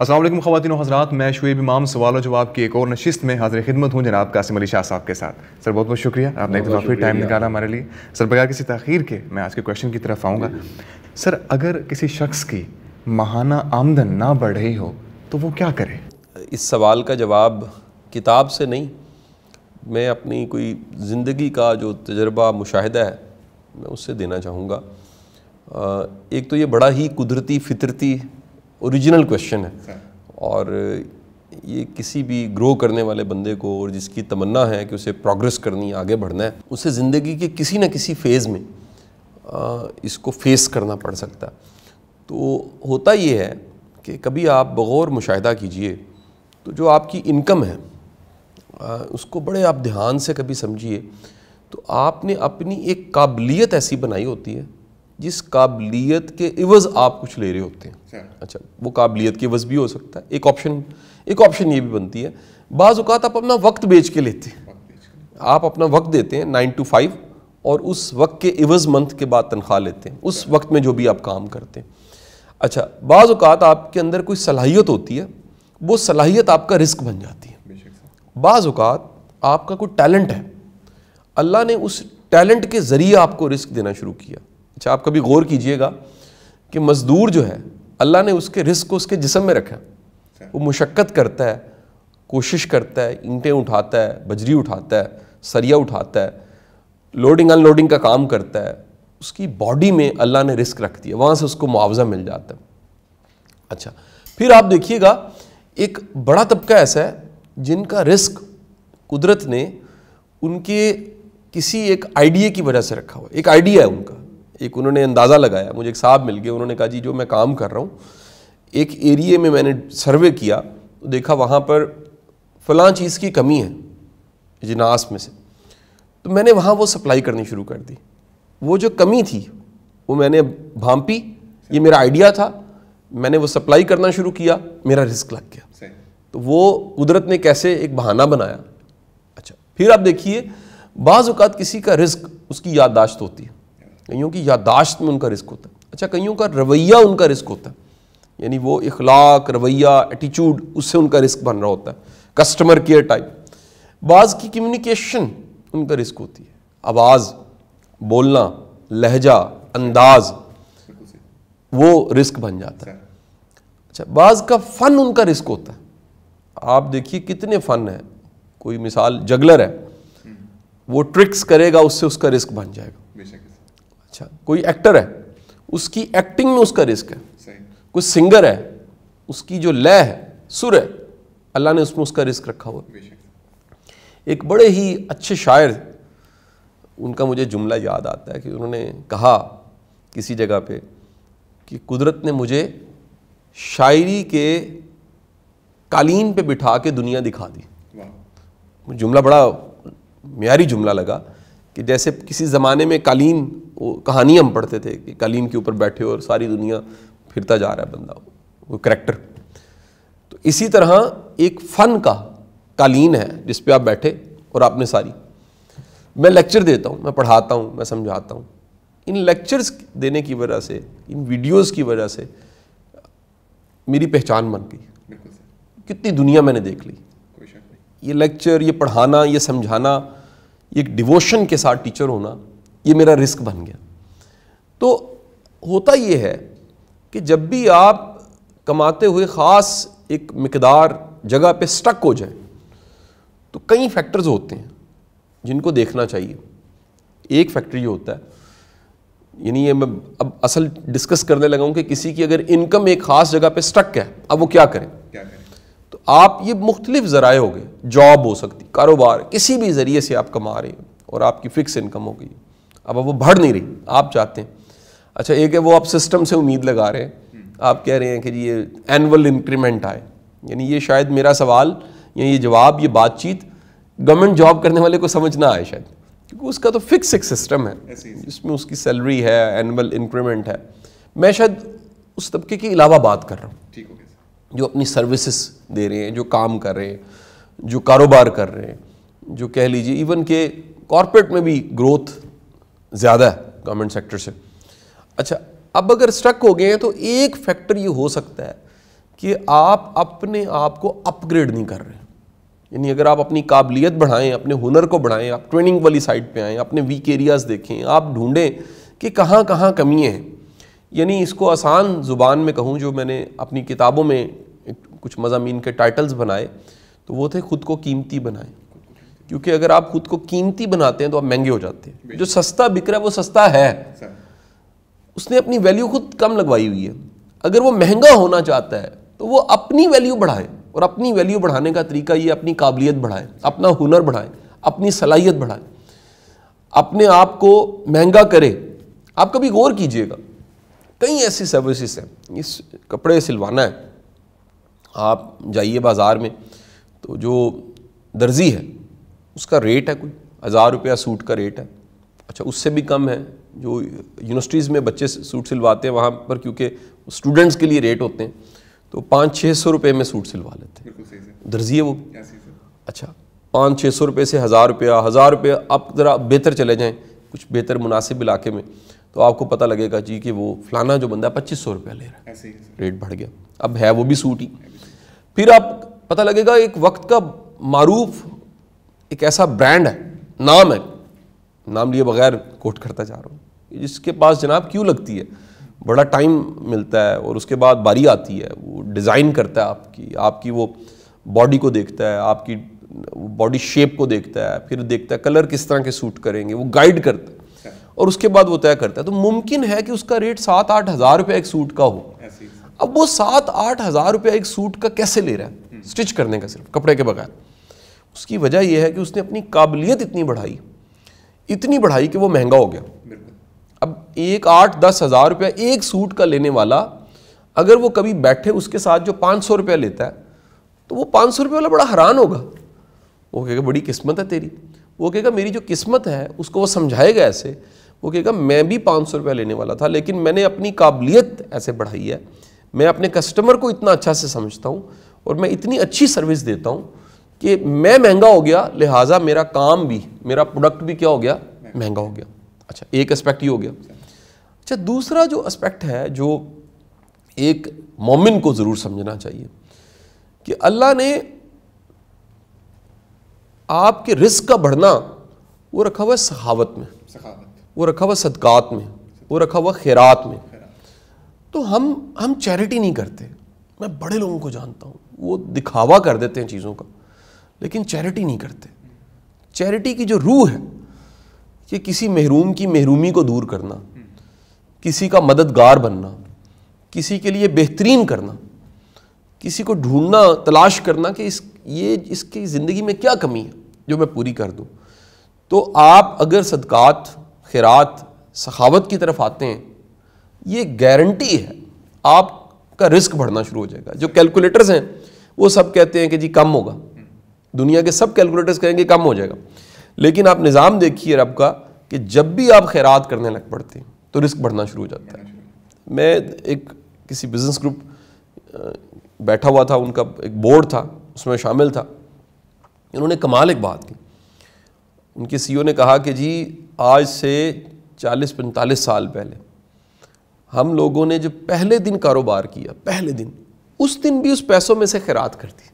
السلام علیکم خواتین و حضرات، میں شعیب امام سوال و جواب کی ایک اور نشست میں حاضر خدمت ہوں جناب قاسم علی شاہ صاحب کے ساتھ. سر بہت بہت شکریہ، آپ نے ایک دفعہ پھر ٹائم نکالا ہمارے لیے. سر بغیر کسی تاخیر کے میں آج کے کویشچن کی طرف آؤں گا. سر اگر کسی شخص کی ماہانہ آمدن نہ بڑھ رہی ہو تو وہ کیا کرے؟ اس سوال کا جواب کتاب سے نہیں، میں اپنی کوئی زندگی کا جو تجربہ مشاہدہ ہے میں اس سے دینا چاہوں گا. ایک تو یہ بڑا ہی قدرتی فطرتی اوریجنل کویشچن ہے، اور یہ کسی بھی گرو کرنے والے بندے کو اور جس کی تمنا ہے کہ اسے پروگریس کرنی ہے، آگے بڑھنا ہے، اسے زندگی کے کسی نہ کسی فیز میں اس کو فیس کرنا پڑ سکتا ہے. تو ہوتا یہ ہے کہ کبھی آپ بغور مشاہدہ کیجئے تو جو آپ کی انکم ہے اس کو بڑے آپ دھیان سے کبھی سمجھیے، تو آپ نے اپنی ایک قابلیت ایسی بنائی ہوتی ہے جس قابلیت کے عوض آپ کچھ لے رہے ہوتے ہیں. اچھا، وہ قابلیت کے عوض بھی ہو سکتا ہے. ایک آپشن یہ بھی بنتی ہے، بعض اوقات آپ اپنا وقت بیچ کے لیتے ہیں. آپ اپنا وقت دیتے ہیں 9 to 5 اور اس وقت کے عوض منتھ کے بعد تنخواہ لیتے ہیں، اس وقت میں جو بھی آپ کام کرتے ہیں. اچھا، بعض اوقات آپ کے اندر کوئی صلاحیت ہوتی ہے، وہ صلاحیت آپ کا رزق بن جاتی ہے. بعض اوقات آپ کا کوئی ٹیلنٹ ہے، اللہ نے اس ٹیلنٹ کے ذریعے آپ کو رزق دینا شروع کیا. اچھا، آپ کبھی غور کیجئے گا کہ مزدور جو ہے اللہ نے اس کے رزق کو اس کے جسم میں رکھا. وہ مشقت کرتا ہے، کوشش کرتا ہے، اینٹیں اٹھاتا ہے، بجری اٹھاتا ہے، سریا اٹھاتا ہے، لوڈنگ ان لوڈنگ کا کام کرتا ہے. اس کی باڈی میں اللہ نے رزق رکھ دیا، وہاں سے اس کو معاوضہ مل جاتا ہے. اچھا، پھر آپ دیکھیے گا ایک بڑا طبقہ ایسا ہے جن کا رزق قدرت نے ان کے کسی ایک آئیڈیا کی وجہ سے رکھا ہوا ہے. ایک آئیڈیا ہے ان کا، ایک انہوں نے اندازہ لگایا. مجھے ایک صاحب مل گئے، انہوں نے کہا جی جو میں کام کر رہا ہوں ایک ایریے میں نے سروے کیا تو دیکھا وہاں پر فلاں چیز کی کمی ہے جناس میں سے، تو میں نے وہاں وہ سپلائی کرنی شروع کر دی. وہ جو کمی تھی وہ میں نے بھانپی، یہ میرا آئیڈیا تھا، میں نے وہ سپلائی کرنا شروع کیا، میرا رزق لگ گیا. تو وہ قدرت نے کیسے ایک بہانہ بنایا. اچھا، پھر آپ دیکھیے بعض اوقات کسی کا رزق اس کی یادداشت ہوتی ہے، کئیوں کی یادداشت میں ان کا رزق ہوتا ہے. اچھا، کئیوں کا رویہ ان کا رزق ہوتا ہے، یعنی وہ اخلاق، رویہ، ایٹیچیوڈ، اس سے ان کا رزق بن رہا ہوتا ہے. Customer care type. بعض کی کمیونیکیشن ان کا رزق ہوتی ہے، آواز، بولنا، لہجہ، انداز، وہ رزق بن جاتا ہے. اچھا، بعض کا فن ان کا رزق ہوتا ہے. آپ دیکھیے کتنے فن ہیں، کوئی مثال جگلر ہے، وہ ٹرکس کرے گا، اس سے اس کا رزق بن جائے گا. اچھا، کوئی ایکٹر ہے، اس کی ایکٹنگ میں اس کا رزق ہے. کوئی سنگر ہے، اس کی جو لے ہے، سر ہے، اللہ نے اس میں اس کا رزق رکھا ہوا. ایک بڑے ہی اچھے شاعر، ان کا مجھے جملہ یاد آتا ہے کہ انہوں نے کہا کسی جگہ پہ کہ قدرت نے مجھے شاعری کے قالین پہ بٹھا کے دنیا دکھا دی. جملہ بڑا معیاری جملہ لگا کہ جیسے کسی زمانے میں قالین، وہ کہانی ہم پڑھتے تھے کہ قالین کے اوپر بیٹھے اور ساری دنیا پھرتا جا رہا ہے بندہ، وہ کریکٹر. تو اسی طرح ایک فن کا قالین ہے جس پہ آپ بیٹھے اور آپ نے ساری، میں لیکچر دیتا ہوں، میں پڑھاتا ہوں، میں سمجھاتا ہوں. ان لیکچرز دینے کی وجہ سے، ان ویڈیوز کی وجہ سے میری پہچان بن گئی. کتنی دنیا میں نے دیکھ لی. یہ لیکچر، یہ پڑھانا، یہ سمجھانا، یہ ایک ڈیووشن کے ساتھ ٹیچر ہونا، یہ میرا رزق بن گیا. تو ہوتا یہ ہے کہ جب بھی آپ کماتے ہوئے خاص ایک مقدار جگہ پہ سٹک ہو جائیں تو کئی فیکٹرز ہوتے ہیں جن کو دیکھنا چاہیے. ایک فیکٹر یہ ہوتا ہے، یعنی یہ میں اب اصل ڈسکس کرنے لگا ہوں کہ کسی کی اگر انکم ایک خاص جگہ پہ سٹک ہے، اب وہ کیا کریں. تو آپ یہ مختلف ذرائع ہو گئے، جاب ہو سکتی، کاروبار، کسی بھی ذریعے سے آپ کما رہے ہیں اور آپ کی فکس انکم ہو گئی، اب وہ بڑھ نہیں رہی، آپ چاہتے ہیں. اچھا، ایک ہے وہ آپ سسٹم سے امید لگا رہے ہیں، آپ کہہ رہے ہیں کہ جی یہ اینول انکریمنٹ آئے. یعنی یہ شاید میرا سوال یا یہ جواب، یہ بات چیت گورنمنٹ جاب کرنے والے کو سمجھ نہ آئے شاید، کیونکہ اس کا تو فکس ایک سسٹم ہے جس میں اس کی سیلری ہے، اینول انکریمنٹ ہے. میں شاید اس طبقے کے علاوہ بات کر رہا ہوں جو اپنی سروسز دے رہے ہیں، جو کام کر رہے ہیں، جو کاروبار کر رہے ہیں، جو کہہ لیجیے ایون کہ کارپوریٹ میں بھی گروتھ زیادہ ہے گورنمنٹ سیکٹر سے. اچھا، اب اگر سٹک ہو گئے ہیں تو ایک فیکٹر یہ ہو سکتا ہے کہ آپ اپنے آپ کو اپ گریڈ نہیں کر رہے. یعنی اگر آپ اپنی قابلیت بڑھائیں, اپنے ہنر کو بڑھائیں, آپ ٹریننگ والی سائڈ پہ آئیں, اپنے ویک ایریاز دیکھیں, آپ ڈھونڈیں کہ کہاں کہاں کمیاں ہیں. یعنی اس کو آسان زبان میں کہوں, جو میں نے اپنی کتابوں میں کچھ مضامین کے ٹائٹلز بنائے تو وہ تھے خود کو قیمتی بنائیں. کیونکہ اگر آپ خود کو قیمتی بناتے ہیں تو آپ مہنگے ہو جاتے ہیں. جو سستا بک رہا ہے وہ سستا ہے, اس نے اپنی ویلیو خود کم لگوائی ہوئی ہے. اگر وہ مہنگا ہونا چاہتا ہے تو وہ اپنی ویلیو بڑھائے, اور اپنی ویلیو بڑھانے کا طریقہ یہ اپنی قابلیت بڑھائے, اپنا ہنر بڑھائے, اپنی صلاحیت بڑھائے, اپنے آپ کو مہنگا کرے. آپ کبھی غور کیجئے گا, کئی ایسی سروسز ہیں. اس کپڑے سلوانا ہے, آپ جائیے بازار میں تو جو درزی ہے اس کا ریٹ ہے کوئی 1000 روپیہ سوٹ کا ریٹ ہے. اچھا اس سے بھی کم ہے جو یونیورسٹیز میں بچے سوٹ سلواتے ہیں, وہاں پر کیونکہ اسٹوڈنٹس کے لیے ریٹ ہوتے ہیں تو 500-600 روپے میں سوٹ سلوا لیتے ہیں. درزی ہے وہ. اچھا 500-600 روپے سے 1000 روپیہ. آپ ذرا بہتر چلے جائیں کچھ بہتر مناسب علاقے میں تو آپ کو پتہ لگے گا جی کہ وہ فلانا جو بندہ 2500 روپیہ لے رہا ہے, ریٹ بڑھ گیا. اب ہے وہ بھی سوٹ ہی. پھر آپ پتہ لگے گا ایک وقت کا معروف ایک ایسا برانڈ ہے, نام ہے, نام لیے بغیر کوٹ کرتا جا رہا ہوں, جس کے پاس جناب کیوں لگتی ہے, بڑا ٹائم ملتا ہے اور اس کے بعد باری آتی ہے, وہ ڈیزائن کرتا ہے آپ کی وہ باڈی کو دیکھتا ہے, آپ کی باڈی شیپ کو دیکھتا ہے, پھر دیکھتا ہے کلر کس طرح کے سوٹ کریں گے, وہ گائیڈ کرتا ہے اور اس کے بعد وہ طے کرتا ہے. تو ممکن ہے کہ اس کا ریٹ 7-8 ہزار روپے ایک سوٹ کا ہو. اب وہ 7-8 ہزار روپے ایک سوٹ کا کیسے لے رہا ہے سٹچ کرنے کا, صرف کپڑے کے بغیر؟ اس کی وجہ یہ ہے کہ اس نے اپنی قابلیت اتنی بڑھائی کہ وہ مہنگا ہو گیا. اب 8-10 ہزار روپیہ ایک سوٹ کا لینے والا اگر وہ کبھی بیٹھے اس کے ساتھ جو 500 روپیہ لیتا ہے تو وہ 500 روپے والا بڑا حیران ہوگا. وہ کہے گا بڑی قسمت ہے تیری. وہ کہے گا میری جو قسمت ہے اس کو وہ سمجھائے گا ایسے. وہ کہے گا میں بھی 500 روپیہ لینے والا تھا لیکن میں نے اپنی قابلیت ایسے بڑھائی ہے, میں اپنے کسٹمر کو اتنا اچھا سے سمجھتا ہوں اور میں اتنی اچھی سروس دیتا ہوں کہ میں مہنگا ہو گیا, لہٰذا میرا کام بھی, میرا پروڈکٹ بھی کیا ہو گیا, مہنگا ہو گیا. اچھا ایک اسپیکٹ یہ ہو گیا. اچھا دوسرا جو اسپیکٹ ہے جو ایک مومن کو ضرور سمجھنا چاہیے کہ اللہ نے آپ کے رزق کا بڑھنا وہ رکھا ہوا ہے سخاوت میں, وہ رکھا ہوا صدقات میں, وہ رکھا ہوا خیرات میں. تو ہم چیریٹی نہیں کرتے. میں بڑے لوگوں کو جانتا ہوں وہ دکھاوا کر دیتے ہیں چیزوں کا لیکن چیریٹی نہیں کرتے. چیریٹی کی جو روح ہے کہ کسی محروم کی محرومی کو دور کرنا, کسی کا مددگار بننا, کسی کے لیے بہترین کرنا, کسی کو ڈھونڈنا, تلاش کرنا کہ اس کی زندگی میں کیا کمی ہے جو میں پوری کر دوں. تو آپ اگر صدقات, خیرات, سخاوت کی طرف آتے ہیں, یہ گارنٹی ہے آپ کا رزق بڑھنا شروع ہو جائے گا. جو کیلکولیٹرز ہیں وہ سب کہتے ہیں کہ جی کم ہوگا, دنیا کے سب کیلکولیٹرز کہیں گے کم ہو جائے گا, لیکن آپ نظام دیکھیے رب کا کہ جب بھی آپ خیرات کرنے لگ پڑتے ہیں تو رزق بڑھنا شروع ہو جاتا ہے. میں ایک کسی بزنس گروپ بیٹھا ہوا تھا, ان کا ایک بورڈ تھا, اس میں شامل تھا. انہوں نے کمال ایک بات کی. ان کے سی او نے کہا کہ جی آج سے 40-45 سال پہلے ہم لوگوں نے جو پہلے دن کاروبار کیا, پہلے دن, اس دن بھی اس پیسوں میں سے خیرات کر دی,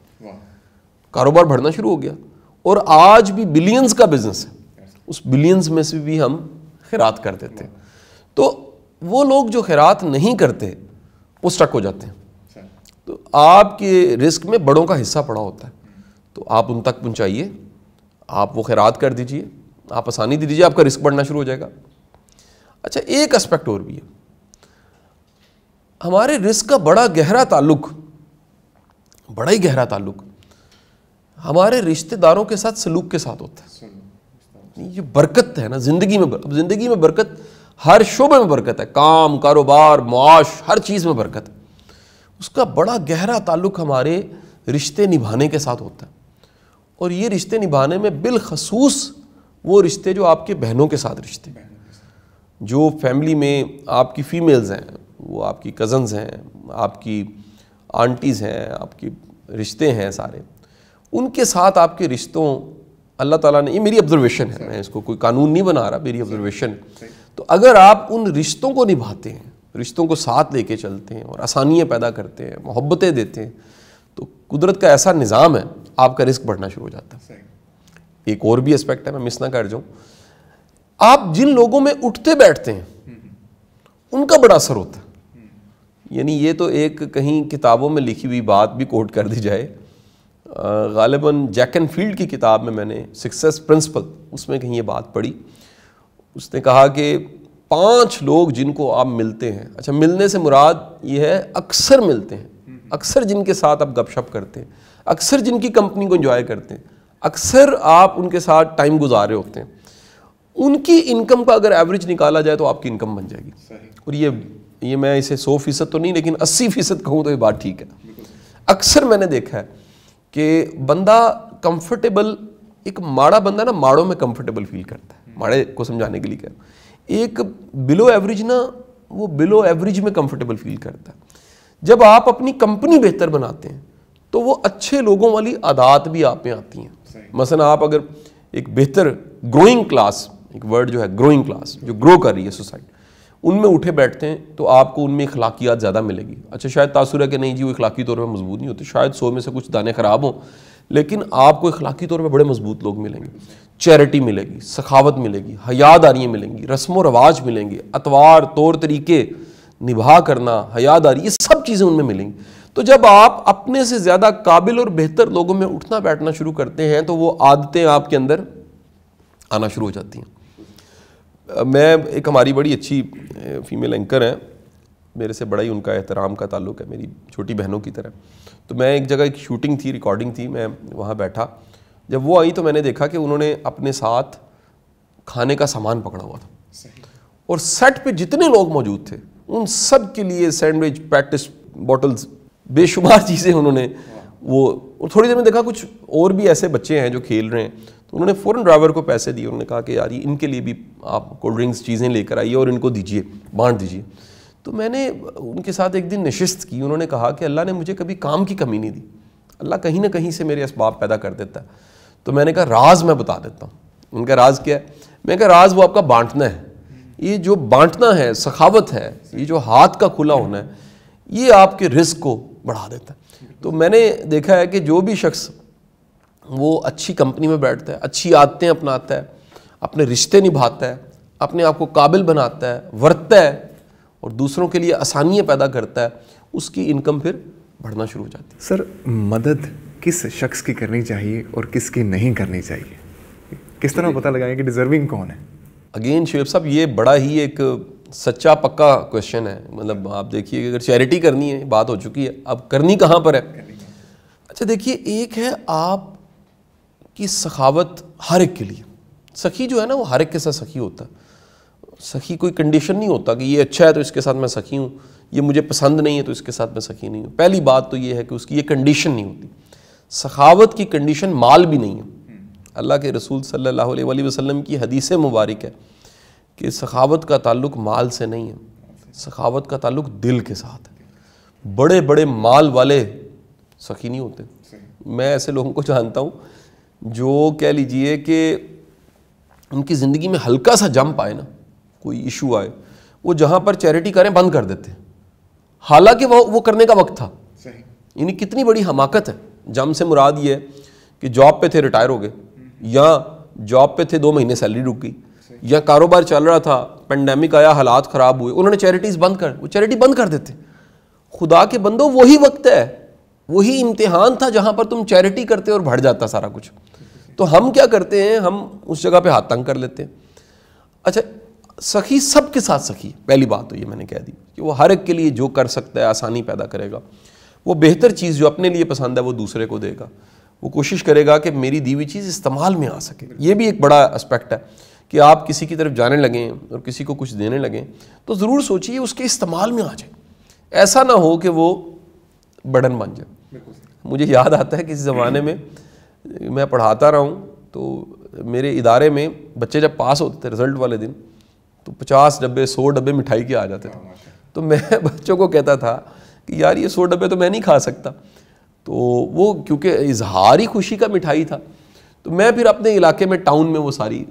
کاروبار بڑھنا شروع ہو گیا, اور آج بھی بلینز کا بزنس ہے, اس بلینز میں سے بھی ہم خیرات کر دیتے ہیں. تو وہ لوگ جو خیرات نہیں کرتے وہ سٹک ہو جاتے ہیں. تو آپ کے رزق میں بڑوں کا حصہ پڑا ہوتا ہے, تو آپ ان تک پہنچائیے, آپ وہ خیرات کر دیجئے, آپ آسانی دے دیجئے, آپ کا رزق بڑھنا شروع ہو جائے گا. اچھا ایک اسپیکٹ اور بھی ہے, ہمارے رزق کا بڑا گہرا تعلق ہمارے رشتہ داروں کے ساتھ سلوک کے ساتھ ہوتا ہے. یہ برکت ہے نا زندگی میں. اب زندگی میں برکت ہر شعبے میں برکت ہے, کام, کاروبار, معاش, ہر چیز میں برکت ہے. اس کا بڑا گہرا تعلق ہمارے رشتے نبھانے کے ساتھ ہوتا ہے, اور یہ رشتے نبھانے میں بالخصوص وہ رشتے جو آپ کے بہنوں کے ساتھ رشتے, جو فیملی میں آپ کی فیمیلز ہیں, وہ آپ کی کزنز ہیں, آپ کی آنٹیز ہیں, آپ کی رشتے ہیں سارے, ان کے ساتھ آپ کے رشتوں اللہ تعالیٰ نے, یہ میری آبزرویشن ہے, میں اس کو کوئی قانون نہیں بنا رہا, میری آبزرویشن. تو اگر آپ ان رشتوں کو نبھاتے ہیں, رشتوں کو ساتھ لے کے چلتے ہیں اور آسانیاں پیدا کرتے ہیں, محبتیں دیتے ہیں, تو قدرت کا ایسا نظام ہے آپ کا رزق بڑھنا شروع ہو جاتا ہے. ایک اور بھی اسپیکٹ ہے, میں مس نہ کر جاؤں, آپ جن لوگوں میں اٹھتے بیٹھتے ہیں ان کا بڑا اثر ہوتا ہے. یعنی یہ تو ایک کہیں کتابوں میں لکھی ہوئی بات بھی کوٹ کر دی جائے, غالباً جیک اینڈ فیلڈ کی کتاب میں نے سکسیس پرنسپل, اس میں کہیں یہ بات پڑھی. اس نے کہا کہ 5 لوگ جن کو آپ ملتے ہیں, اچھا ملنے سے مراد یہ ہے اکثر ملتے ہیں, اکثر جن کے ساتھ آپ گپ شپ کرتے ہیں, اکثر جن کی کمپنی کو انجوائے کرتے ہیں, اکثر آپ ان کے ساتھ ٹائم گزارے ہوتے ہیں, ان کی انکم کا اگر ایوریج نکالا جائے تو آپ کی انکم بن جائے گی. اور یہ میں اسے 100% تو نہیں لیکن 80% کہوں تو یہ بات ٹھیک ہے. اکثر میں نے دیکھا ہے کہ بندہ کمفرٹیبل, ایک ماڑا بندہ نا ماڑوں میں کمفرٹیبل فیل کرتا ہے, ماڑے کو سمجھانے کے لیے کہہ رہا ہوں. ایک بلو ایوریج نا وہ بلو ایوریج میں کمفرٹیبل فیل کرتا ہے. جب آپ اپنی کمپنی بہتر بناتے ہیں تو وہ اچھے لوگوں والی عادات بھی آپ میں آتی ہیں. مثلا آپ اگر ایک بہتر گروئنگ کلاس, ایک ورڈ جو ہے گروئنگ کلاس, جو گرو کر رہی ہے سوسائٹی, ان میں اٹھے بیٹھتے ہیں تو آپ کو ان میں اخلاقیات زیادہ ملے گی. اچھا شاید تاثر ہے کہ نہیں جی وہ اخلاقی طور پہ مضبوط نہیں ہوتے, شاید 100 میں سے کچھ دانے خراب ہوں, لیکن آپ کو اخلاقی طور پہ بڑے مضبوط لوگ ملیں گے. چیریٹی ملے گی, سخاوت ملے گی, حیا داریاں ملیں گی, رسم و رواج ملیں گے, اطوار طور طریقے نبھا کرنا, حیا داری, یہ سب چیزیں ان میں ملیں گی. تو جب آپ اپنے سے زیادہ قابل اور بہتر لوگوں میں اٹھنا بیٹھنا شروع کرتے ہیں تو وہ عادتیں آپ کے اندر آنا شروع ہو جاتی ہیں. میں ایک ہماری بڑی اچھی فیمیل اینکر ہیں, میرے سے بڑا ہی ان کا احترام کا تعلق ہے, میری چھوٹی بہنوں کی طرح. تو میں ایک جگہ ایک شوٹنگ تھی, ریکارڈنگ تھی, میں وہاں بیٹھا. جب وہ آئی تو میں نے دیکھا کہ انہوں نے اپنے ساتھ کھانے کا سامان پکڑا ہوا تھا, اور سیٹ پہ جتنے لوگ موجود تھے ان سب کے لیے سینڈوچ, پیٹس, بوٹلز, بے شمار چیزیں انہوں نے وہ تھوڑی دیر میں دیکھا کچھ اور بھی ایسے بچے ہیں جو کھیل رہے ہیں, تو انہوں نے فوراً ڈرائیور کو پیسے دیے. انہوں نے کہا کہ یار ان کے لیے بھی آپ کولڈ ڈرنکس چیزیں لے کر آئیے اور ان کو دیجیے, بانٹ دیجیے. تو میں نے ان کے ساتھ ایک دن نشست کی. انہوں نے کہا کہ اللہ نے مجھے کبھی کام کی کمی نہیں دی, اللہ کہیں نہ کہیں سے میرے اسباب پیدا کر دیتا ہے. تو میں نے کہا راز میں بتا دیتا ہوں. ان کا راز کیا ہے؟ میں نے کہا راز وہ آپ کا بانٹنا ہے. یہ جو بانٹنا ہے, سخاوت ہے, یہ جو ہاتھ کا کھلا ہونا ہے, یہ آپ کے رزق کو بڑھا دیتا ہے. تو میں نے دیکھا ہے کہ جو بھی شخص وہ اچھی کمپنی میں بیٹھتا ہے, اچھی عادتیں اپناتا ہے, اپنے رشتے نبھاتا ہے, اپنے آپ کو قابل بناتا ہے, ورتتا ہے اور دوسروں کے لیے آسانیاں پیدا کرتا ہے, اس کی انکم پھر بڑھنا شروع ہو جاتی ہے. سر مدد کس شخص کی کرنی چاہیے اور کس کی نہیں کرنی چاہیے؟ کس طرح پتہ لگائیں کہ ڈیزرونگ کون ہے؟ اگین شعیب صاحب یہ بڑا ہی ایک سچا پکا کویشچن ہے. مطلب آپ دیکھیے کہ اگر چیریٹی کرنی ہے, بات ہو چکی ہے, اب کرنی کہاں پر ہے؟ اچھا دیکھیے, ایک ہے آپ کی سخاوت ہر ایک کے لیے. سخی جو ہے نا وہ ہر ایک کے ساتھ سخی ہوتا ہے. سخی کوئی کنڈیشن نہیں ہوتا کہ یہ اچھا ہے تو اس کے ساتھ میں سخی ہوں, یہ مجھے پسند نہیں ہے تو اس کے ساتھ میں سخی نہیں ہوں. پہلی بات تو یہ ہے کہ اس کی یہ کنڈیشن نہیں ہوتی. سخاوت کی کنڈیشن مال بھی نہیں ہے. اللہ کے رسول صلی اللہ علیہ وآلہ وسلم کی حدیث مبارک ہے کہ سخاوت کا تعلق مال سے نہیں ہے, سخاوت کا تعلق دل کے ساتھ ہے. بڑے بڑے مال والے سخی نہیں ہوتے. میں ایسے لوگوں کو جانتا ہوں جو کہہ لیجئے کہ ان کی زندگی میں ہلکا سا جمپ آئے نا, کوئی ایشو آئے, وہ جہاں پر چیریٹی کریں بند کر دیتے ہیں, حالانکہ وہ کرنے کا وقت تھا. یعنی کتنی بڑی حماقت ہے. جم سے مراد یہ ہے کہ جاب پہ تھے ریٹائر ہو گئے, یا جاب پہ تھے 2 مہینے سیلری رک گئی, یا کاروبار چل رہا تھا, پینڈیمک آیا, حالات خراب ہوئے, انہوں نے چیریٹیز بند کر, وہ چیریٹی بند کر دیتے. خدا کے بندو وہی وقت ہے, وہی امتحان تھا جہاں پر تم چیریٹی کرتے اور بڑھ جاتا سارا کچھ. تو ہم کیا کرتے ہیں, ہم اس جگہ پہ ہاتھ تنگ کر لیتے ہیں. اچھا سخی سب کے ساتھ سخی, پہلی بات تو یہ میں نے کہہ دی کہ وہ ہر ایک کے لیے جو کر سکتا ہے آسانی پیدا کرے گا. وہ بہتر چیز جو اپنے لیے پسند ہے وہ دوسرے کو دے گا. وہ کوشش کرے گا کہ میری دی ہوئی چیز استعمال میں آ سکے. یہ بھی ایک بڑا اسپیکٹ ہے کہ آپ کسی کی طرف جانے لگیں اور کسی کو کچھ دینے لگیں تو ضرور سوچیے اس کے استعمال میں آ جائے. ایسا نہ ہو کہ وہ برڈن بن جائے. مجھے یاد آتا ہے کسی زمانے میں میں پڑھاتا رہا ہوں تو میرے ادارے میں بچے جب پاس ہوتے تھے رزلٹ والے دن تو 50 ڈبے 100 ڈبے مٹھائی کے آ جاتے تھے. تو میں بچوں کو کہتا تھا کہ یار یہ 100 ڈبے تو میں نہیں کھا سکتا. تو وہ کیونکہ اظہاری خوشی کا مٹھائی تھا تو میں پھر اپنے علاقے میں ٹاؤن میں وہ ساری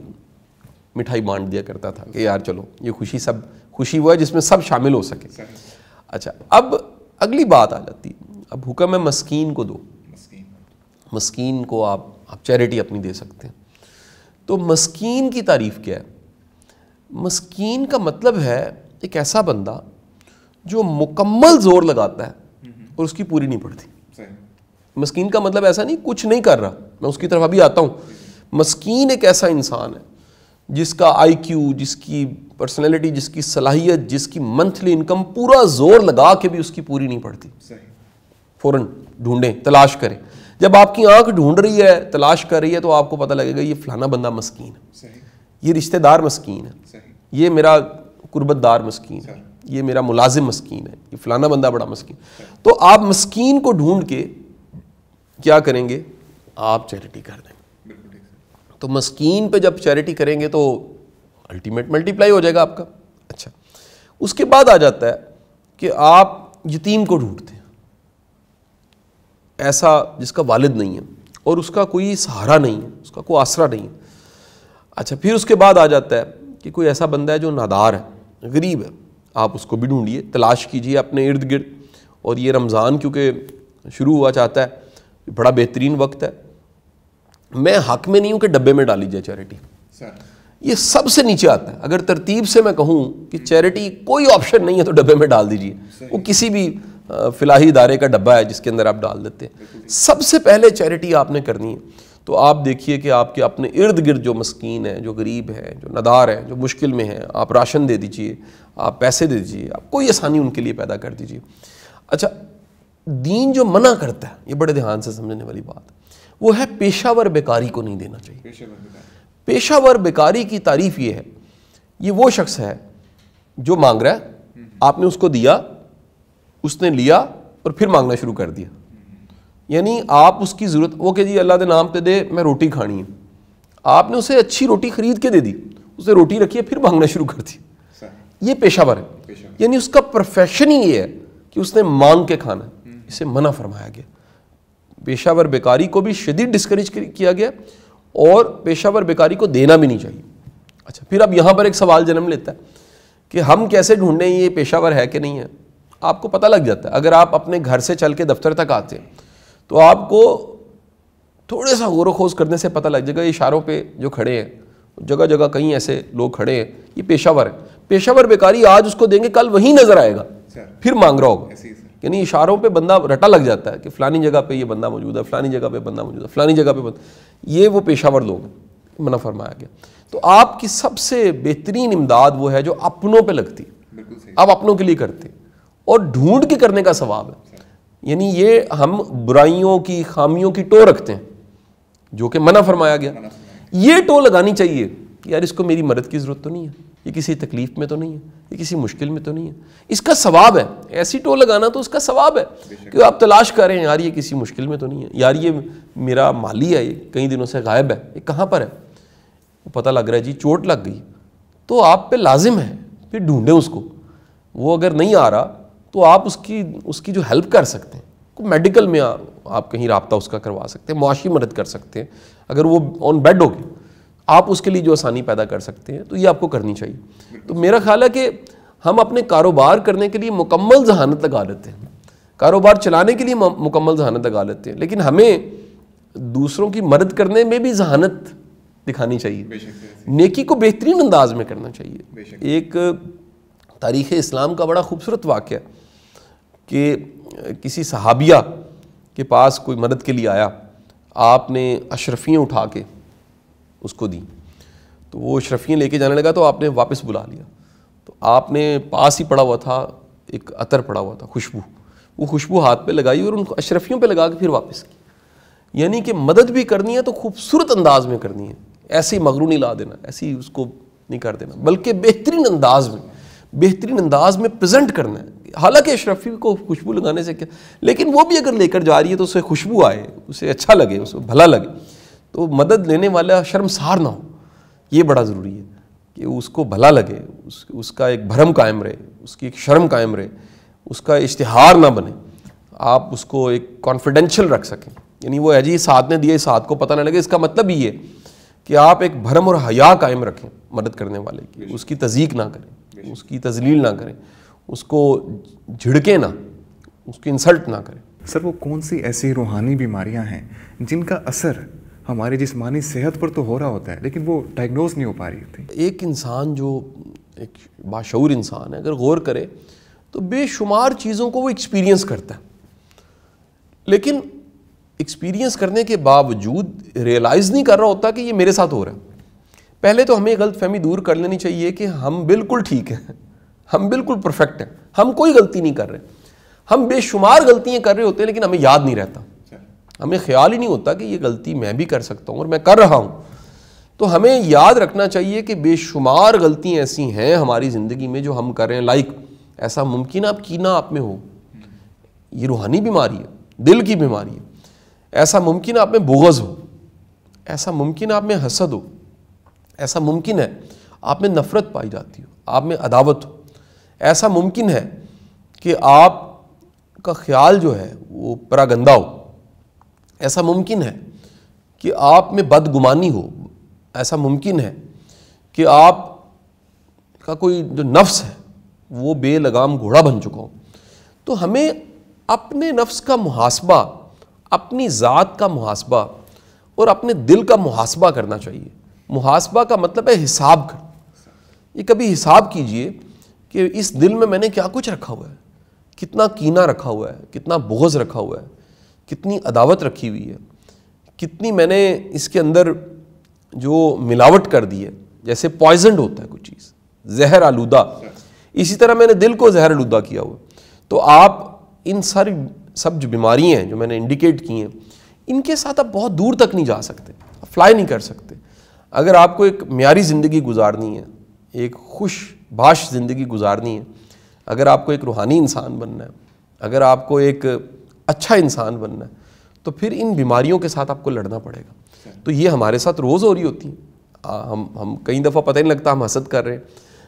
مٹھائی بانٹ دیا کرتا تھا کہ یار چلو یہ خوشی سب خوشی وہ ہے جس میں سب شامل ہو سکے. اچھا اب اگلی بات آ جاتی ہے, اب حکم ہے مسکین کو دو, مسکین کو آپ چیریٹی اپنی دے سکتے ہیں. تو مسکین کی تعریف کیا ہے؟ مسکین کا مطلب ہے ایک ایسا بندہ جو مکمل زور لگاتا ہے اور اس کی پوری نہیں پڑتی. مسکین کا مطلب ایسا نہیں کچھ نہیں کر رہا, میں اس کی طرف ابھی آتا ہوں. مسکین ایک ایسا انسان ہے جس کا آئی کیو, جس کی پرسنالٹی, جس کی صلاحیت, جس کی منتھلی انکم پورا زور لگا کے بھی اس کی پوری نہیں پڑتی. فوراً ڈھونڈیں, تلاش کریں. جب آپ کی آنکھ ڈھونڈ رہی ہے, تلاش کر رہی ہے, تو آپ کو پتہ لگے گا یہ فلانا بندہ مسکین ہے, یہ رشتہ دار مسکین ہے, یہ میرا قربت دار مسکین ہے, یہ میرا ملازم مسکین ہے, یہ فلانا بندہ بڑا مسکین. تو آپ مسکین کو ڈھونڈ کے کیا کریں گے؟ آپ چیریٹی کر دیں. تو مسکین پہ جب چیریٹی کریں گے تو الٹیمیٹ ملٹی پلائی ہو جائے گا آپ کا. اچھا اس کے بعد آ جاتا ہے کہ آپ یتیم کو ڈھونڈتے ہیں, ایسا جس کا والد نہیں ہے اور اس کا کوئی سہارا نہیں ہے, اس کا کوئی آسرا نہیں ہے. اچھا پھر اس کے بعد آ جاتا ہے کہ کوئی ایسا بندہ ہے جو نادار ہے, غریب ہے, آپ اس کو بھی ڈھونڈیے, تلاش کیجیے اپنے ارد گرد. اور یہ رمضان کیونکہ شروع ہوا چاہتا ہے, بڑا بہترین وقت ہے. میں حق میں نہیں ہوں کہ ڈبے میں ڈالی جائے چیریٹی, یہ سب سے نیچے آتا ہے. اگر ترتیب سے میں کہوں کہ چیریٹی کوئی آپشن نہیں ہے تو ڈبے میں ڈال دیجیے, وہ کسی بھی فلاحی ادارے کا ڈبہ ہے جس کے اندر آپ ڈال دیتے ہیں. سب سے پہلے چیریٹی آپ نے کرنی ہے. تو آپ دیکھیے کہ آپ کے اپنے ارد گرد جو مسکین ہیں, جو غریب ہیں, جو نادار ہیں, جو مشکل میں ہیں, آپ راشن دے دیجیے, آپ پیسے دے دیجیے, آپ کوئی آسانی ان کے لیے پیدا کر دیجیے. اچھا دین جو منع کرتا ہے, یہ بڑے دھیان سے سمجھنے والی بات, وہ ہے پیشہ ور بیکاری کو نہیں دینا چاہیے. پیشہ ور بیکاری کی تعریف یہ ہے, یہ وہ شخص ہے جو مانگ رہا ہے, آپ نے اس کو دیا, اس نے لیا اور پھر مانگنا شروع کر دیا. یعنی آپ اس کی ضرورت, وہ کہ جی اللہ دے نام پہ دے, میں روٹی کھانی ہے, آپ نے اسے اچھی روٹی خرید کے دے دی, اسے روٹی رکھی ہے, پھر مانگنا شروع کر دی. یہ پیشہ ور ہے, یعنی اس کا پروفیشن ہی یہ ہے کہ اس نے مانگ کے کھانا ہے. اسے منع فرمایا گیا. پیشہ ور بیکاری کو بھی شدید ڈسکریج کیا گیا, اور پیشہ ور بیکاری کو دینا بھی نہیں چاہیے. اچھا پھر اب یہاں پر ایک سوال جنم لیتا ہے کہ ہم کیسے ڈھونڈیں یہ پیشہ ور ہے کہ نہیں ہے؟ آپ کو پتہ لگ جاتا ہے. اگر آپ اپنے گھر سے چل کے دفتر تک آتے ہیں تو آپ کو تھوڑے سا غور و خوض کرنے سے پتہ لگ جائے گا یہ اشاروں پہ جو کھڑے ہیں, جگہ جگہ کہیں ایسے لوگ کھڑے ہیں, یہ پیشہ ور ہے. پیشہ ور بیکاری آج اس کو دیں گے, کل وہیں نظر آئے گا, پھر مانگ رہا ہوگا. یعنی اشاروں پہ بندہ رٹا لگ جاتا ہے کہ فلانی جگہ پہ یہ بندہ موجود ہے, فلانی جگہ پہ بندہ موجود ہے, فلانی جگہ پہ بندہ. یہ وہ پیشہ ور لوگ ہیں, منع فرمایا گیا. تو آپ کی سب سے بہترین امداد وہ ہے جو اپنوں پہ لگتی, آپ اپنوں کے لیے کرتے اور ڈھونڈ کے کرنے کا ثواب ہے. یعنی یہ ہم برائیوں کی, خامیوں کی ٹو رکھتے ہیں جو کہ منع فرمایا گیا. یہ ٹو لگانی چاہیے کہ یار اس کو میری مدد کی ضرورت تو نہیں ہے, یہ کسی تکلیف میں تو نہیں ہے, یہ کسی مشکل میں تو نہیں ہے, اس کا ثواب ہے. ایسی ٹو لگانا تو اس کا ثواب ہے کہ آپ تلاش کر رہے ہیں, یار یہ کسی مشکل میں تو نہیں ہے, یار یہ میرا مالی ہے, یہ کئی دنوں سے غائب ہے, یہ کہاں پر ہے, پتہ لگ رہا ہے جی چوٹ لگ گئی. تو آپ پہ لازم ہے پھر ڈھونڈیں اس کو. وہ اگر نہیں آ رہا تو آپ اس کی جو ہیلپ کر سکتے ہیں, میڈیکل میں آپ کہیں رابطہ اس کا کروا سکتے ہیں, معاشی مدد کر سکتے ہیں. اگر وہ آن بیڈ ہوگی آپ اس کے لیے جو آسانی پیدا کر سکتے ہیں تو یہ آپ کو کرنی چاہیے. تو میرا خیال ہے کہ ہم اپنے کاروبار کرنے کے لیے مکمل ذہانت لگا لیتے ہیں, کاروبار چلانے کے لیے مکمل ذہانت لگا لیتے ہیں, لیکن ہمیں دوسروں کی مدد کرنے میں بھی ذہانت دکھانی چاہیے, نیکی کو بہترین انداز میں کرنا چاہیے. ایک تاریخ اسلام کا بڑا خوبصورت واقعہ کہ کسی صحابیہ کے پاس کوئی مدد کے لیے آیا, آپ نے اشرفیاں اٹھا کے اس کو دی, تو وہ اشرفیاں لے کے جانے لگا تو آپ نے واپس بلا لیا. تو آپ نے پاس ہی پڑا ہوا تھا ایک عطر پڑا ہوا تھا, خوشبو, وہ خوشبو ہاتھ پہ لگائی اور ان کو اشرفیوں پہ لگا کے پھر واپس کی. یعنی کہ مدد بھی کرنی ہے تو خوبصورت انداز میں کرنی ہے, ایسے ہی مغرو نہیں لا دینا, ایسے ہی اس کو نہیں کر دینا, بلکہ بہترین انداز میں پریزنٹ کرنا ہے. حالانکہ اشرفی کو خوشبو لگانے سے کیا, لیکن وہ بھی اگر لے کر جا رہی ہے تو اسے خوشبو آئے, اسے اچھا لگے, اسے بھلا لگے, تو مدد لینے والا شرمسار نہ ہو. یہ بڑا ضروری ہے کہ اس کو بھلا لگے, اس کا ایک بھرم قائم رہے, اس کی ایک شرم قائم رہے, اس کا اشتہار نہ بنے, آپ اس کو ایک کانفیڈینشیل رکھ سکیں. یعنی وہ ہے جی اس ہاتھ نے دیا, اس ہاتھ کو پتہ نہ لگے, اس کا مطلب یہ کہ آپ ایک بھرم اور حیا قائم رکھیں مدد کرنے والے کی, اس کی تضییق نہ کریں. اس کی تذلیل نہ کریں, اس کو جھڑکیں نہ, اس کی انسلٹ نہ کریں. سر وہ کون سی ایسی روحانی بیماریاں ہیں جن کا اثر ہماری جسمانی صحت پر تو ہو رہا ہوتا ہے لیکن وہ ڈائگنوز نہیں ہو پا رہی ہوتی؟ ایک انسان جو ایک باشعور انسان ہے, اگر غور کرے تو بے شمار چیزوں کو وہ ایکسپیرینس کرتا ہے, لیکن ایکسپیرینس کرنے کے باوجود ریئلائز نہیں کر رہا ہوتا کہ یہ میرے ساتھ ہو رہا ہے. پہلے تو ہمیں غلط فہمی دور کر لینی چاہیے کہ ہم بالکل ٹھیک ہیں, ہم بالکل پرفیکٹ ہیں, ہم کوئی غلطی نہیں کر رہے. ہم بے شمار غلطیاں کر رہے ہوتے ہیں لیکن ہمیں یاد نہیں رہتا, ہمیں خیال ہی نہیں ہوتا کہ یہ غلطی میں بھی کر سکتا ہوں اور میں کر رہا ہوں. تو ہمیں یاد رکھنا چاہیے کہ بے شمار غلطیاں ایسی ہیں ہماری زندگی میں جو ہم کر رہے ہیں. لائک ایسا ممکن ہے کینہ آپ میں ہو, یہ روحانی بیماری ہے, دل کی بیماری ہے. ایسا ممکن ہے آپ میں بغض ہو, ایسا ممکن ہے آپ میں حسد ہو, ایسا ممکن ہے آپ میں نفرت پائی جاتی ہو, آپ میں عداوت ہو. ایسا ممکن ہے کہ آپ کا خیال جو ہے وہ پراگندہ ہو. ایسا ممکن ہے کہ آپ میں بدگمانی ہو. ایسا ممکن ہے کہ آپ کا کوئی جو نفس ہے وہ بے لگام گھوڑا بن چکا ہو. تو ہمیں اپنے نفس کا محاسبہ, اپنی ذات کا محاسبہ اور اپنے دل کا محاسبہ کرنا چاہیے. محاسبہ کا مطلب ہے حساب کرنا. یہ کبھی حساب کیجئے کہ اس دل میں میں نے کیا کچھ رکھا ہوا ہے, کتنا کینہ رکھا ہوا ہے, کتنا بغض رکھا ہوا ہے, کتنی عداوت رکھی ہوئی ہے, کتنی میں نے اس کے اندر جو ملاوٹ کر دی ہے. جیسے پوائزنڈ ہوتا ہے کوئی چیز, زہر آلودہ, اسی طرح میں نے دل کو زہر آلودہ کیا ہوا. تو آپ ان سب جو بیماریاں ہیں جو میں نے انڈیکیٹ کی ہیں, ان کے ساتھ آپ بہت دور تک نہیں جا سکتے, فلائی نہیں کر سکتے. اگر آپ کو ایک معیاری زندگی گزارنی ہے, ایک خوش باش زندگی گزارنی ہے, اگر آپ کو ایک روحانی انسان بننا ہے, اگر آپ کو ایک اچھا انسان بننا ہے, تو پھر ان بیماریوں کے ساتھ آپ کو لڑنا پڑے گا. تو یہ ہمارے ساتھ روز ہو رہی ہوتی ہیں. ہم کئی دفعہ پتہ نہیں لگتا ہم حسد کر رہے ہیں,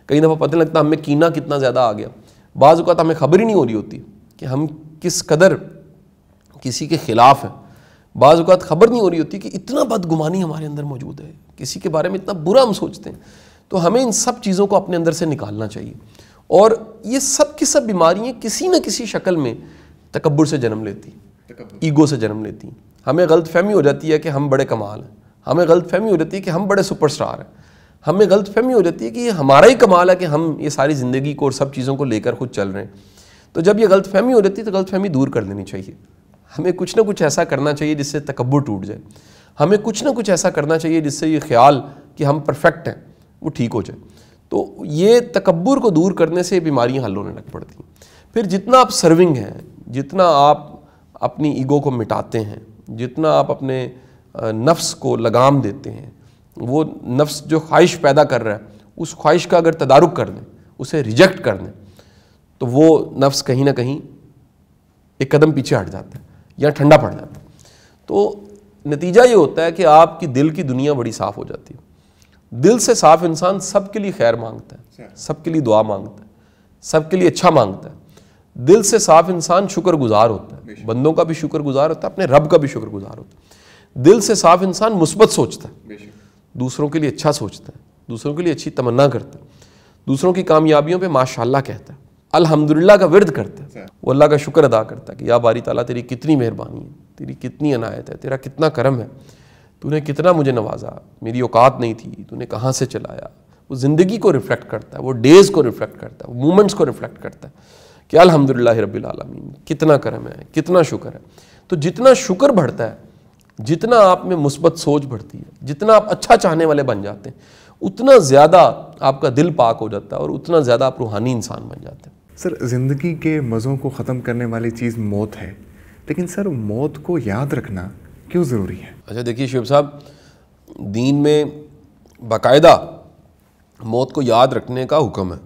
کئی دفعہ پتہ نہیں لگتا ہمیں کینہ کتنا زیادہ آ گیا. بعض اوقات ہمیں خبر ہی نہیں ہو رہی ہوتی کہ ہم کس قدر کسی کے خلاف ہیں. بعض اوقات خبر نہیں ہو رہی ہوتی کہ اتنا بدگمانی ہمارے اندر موجود ہے, کسی کے بارے میں اتنا برا ہم سوچتے ہیں. تو ہمیں ان سب چیزوں کو اپنے اندر سے نکالنا چاہیے. اور یہ سب کی سب بیماریاں کسی نہ کسی شکل میں تکبر سے جنم لیتی ہیں, ایگو سے جنم لیتی ہیں. ہمیں غلط فہمی ہو جاتی ہے کہ ہم بڑے کمال ہیں, ہمیں غلط فہمی ہو جاتی ہے کہ ہم بڑے سپر سٹار ہیں, ہمیں غلط فہمی ہو جاتی ہے کہ یہ ہمارا ہی کمال ہے کہ ہم یہ ساری زندگی کو اور سب چیزوں کو لے کر خود چل رہے ہیں. تو جب یہ غلط فہمی ہو جاتی ہے تو غلط فہمی دور کر دینی چاہیے. ہمیں کچھ نہ کچھ ایسا کرنا چاہیے جس سے تکبر ٹوٹ جائے. ہمیں کچھ نہ کچھ ایسا کرنا چاہیے جس سے یہ خیال کہ ہم پرفیکٹ ہیں وہ ٹھیک ہو جائے. تو یہ تکبر کو دور کرنے سے بیماریاں حل ہونے لگ پڑتی ہیں. پھر جتنا آپ سرونگ ہیں, جتنا آپ اپنی ایگو کو مٹاتے ہیں, جتنا آپ اپنے نفس کو لگام دیتے ہیں, وہ نفس جو خواہش پیدا کر رہا ہے اس خواہش کا اگر تدارک کر دیں, اسے ریجیکٹ کر دیں, تو وہ نفس کہیں نہ کہیں ایک قدم پیچھے ہٹ جاتا ہے یا ٹھنڈا پڑ جاتا ہے. تو نتیجہ یہ ہوتا ہے کہ آپ کی دل کی دنیا بڑی صاف ہو جاتی ہے. دل سے صاف انسان سب کے لیے خیر مانگتا ہے, سب کے لیے دعا مانگتا ہے, سب کے لیے اچھا مانگتا ہے. دل سے صاف انسان شکر گزار ہوتا ہے, بندوں کا بھی شکر گزار ہوتا ہے, اپنے رب کا بھی شکر گزار ہوتا ہے. دل سے صاف انسان مثبت سوچتا ہے, دوسروں کے لیے اچھا سوچتا ہے, دوسروں کے لیے اچھی تمنا کرتا ہے, دوسروں کی کامیابیوں پہ ماشاءاللہ کہتا ہے, الحمدللہ کا ورد کرتا ہے, وہ اللہ کا شکر ادا کرتا ہے کہ یا باری تعالیٰ تیری کتنی مہربانی ہے, تیری کتنی عنایت ہے, تیرا کتنا کرم ہے, تو نے کتنا مجھے نوازا, میری اوقات نہیں تھی, تو نے کہاں سے چلایا. وہ زندگی کو ریفلیکٹ کرتا ہے, وہ ڈیز کو ریفلیکٹ کرتا ہے, وہ مومنٹس کو ریفلیکٹ کرتا ہے کہ الحمدللہ رب العالمین, کتنا کرم ہے, کتنا شکر ہے. تو جتنا شکر بڑھتا ہے, جتنا آپ میں مثبت سوچ بڑھتی ہے, جتنا آپ اچھا چاہنے والے بن جاتے ہیں, اتنا زیادہ آپ کا دل پاک ہو جاتا ہے اور اتنا زیادہ آپ روحانی انسان بن جاتے ہیں. سر زندگی کے مزوں کو ختم کرنے والی چیز موت ہے, لیکن سر موت کو یاد رکھنا کیوں ضروری ہے؟ اچھا دیکھیے شعیب صاحب, دین میں باقاعدہ موت کو یاد رکھنے کا حکم ہے.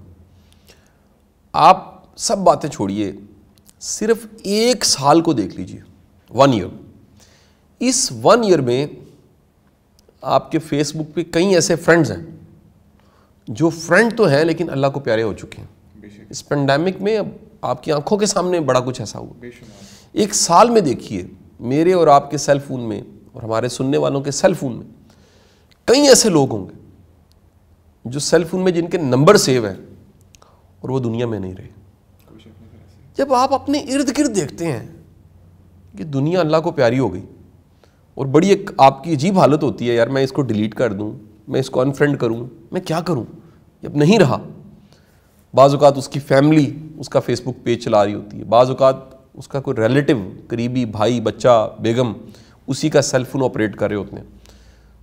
آپ سب باتیں چھوڑیے, صرف 1 سال کو دیکھ لیجئے, 1 ایئر. اس 1 ایئر میں آپ کے فیس بک پہ کئی ایسے فرینڈز ہیں جو فرینڈ تو ہیں لیکن اللہ کو پیارے ہو چکے ہیں. اس پینڈیمک میں اب آپ کی آنکھوں کے سامنے بڑا کچھ ایسا ہوا. 1 سال میں دیکھیے, میرے اور آپ کے سیل فون میں اور ہمارے سننے والوں کے سیل فون میں کئی ایسے لوگ ہوں گے جو سیل فون میں جن کے نمبر سیو ہیں اور وہ دنیا میں نہیں رہے. جب آپ اپنے ارد گرد دیکھتے ہیں کہ دنیا اللہ کو پیاری ہو گئی اور بڑی ایک آپ کی عجیب حالت ہوتی ہے, یار میں اس کو ڈیلیٹ کر دوں, میں اس کو انفرینڈ کروں, میں کیا کروں, جب نہیں رہا. بعض اوقات اس کی فیملی اس کا فیس بک پیج چلا رہی ہوتی ہے, بعض اوقات اس کا کوئی ریلیٹو, قریبی بھائی, بچہ, بیگم اسی کا سیل فون آپریٹ کر رہے ہوتے ہیں.